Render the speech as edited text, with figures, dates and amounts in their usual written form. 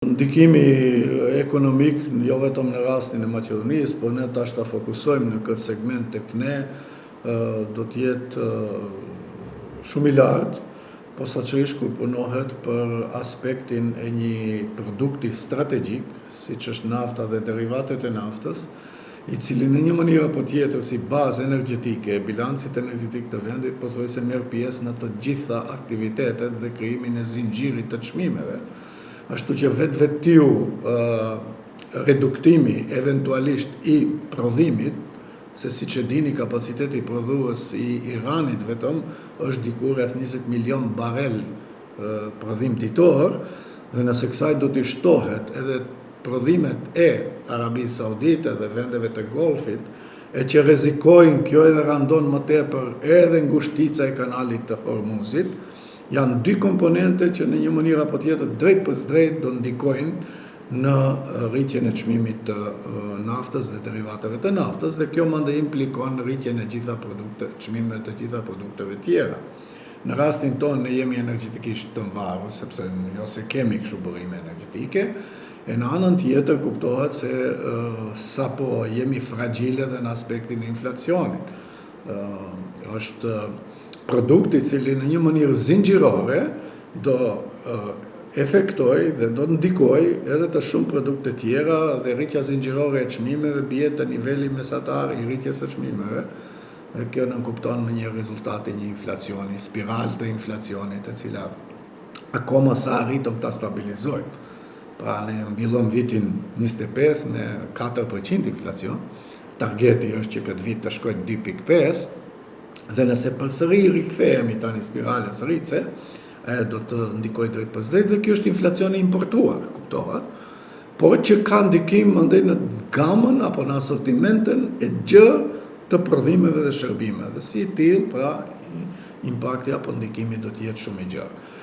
Ndikimi ekonomik jo vetëm në rastin e Maqedonisë, por ne tash ta fokusojmë në këtë segment tek ne, do të jetë shumë i lartë, posaçërisht kur punohet për aspektin e një produkti strategjik, siç është nafta dhe derivatet e naftës, i cili në një mënyrë apo tjetër si bazë energjetike e bilancit energjetik të vendit, pothuajse merr pjesë në të gjitha aktivitetet dhe krijimin e zinxhirit të çmimeve. Ashtu që vetiu reduktimi eventualisht i prodhimit, se siç e dini kapaciteti prodhues i Iranit vetëm është diku rreth 20 milion barel prodhim ditor, dhe nëse kësaj do t'i shtohet edhe prodhimet e Arabisë Saudite dhe vendeve të Golfit, e që rrezikojnë kjo edhe randon më tepër edhe ngushtica e kanalit të Hormuzit, janë dy komponente që në një mënyrë apo tjetër drejt për drejt do ndikojnë në rritjen e çmimit të naftës dhe derivateve të naftës, dhe kjo mandej implikon rritjen e çmimeve të gjitha produkteve tjera. Në rastin tonë ne jemi energjetikisht të varur, sepse jo se kemi kështu burime energjetike, e në anën tjetër kuptohet se sapo jemi fragjile dhe në aspektin e inflacionit. Është produkti i cili në një mënyrë zinxhirore do efektoj dhe do ndikoj edhe të shumë produkte tjera, dhe rritja zinxhirore e çmimeve bie te niveli mesatar i rritjes së çmimeve. Dhe kjo në kupton më një rezultati një inflacioni, spiral të inflacionit, e cila akoma sa arritëm ta stabilizojmë. Pra ne mbillom vitin 25 me 4% inflacion, targeti është që këtë vit të shkojë 2.5, dhe nëse përsëri rikthehemi tani spirales rritëse, do të ndikoj drejt pas drejt, dhe kjo është inflacioni importuar, kuptohet, por që ka ndikim mandej në gamën apo në asortimentin e gjerë të prodhimeve dhe shërbimeve, dhe si i tillë, pra impakti apo ndikimi do të jetë shumë i gjerë.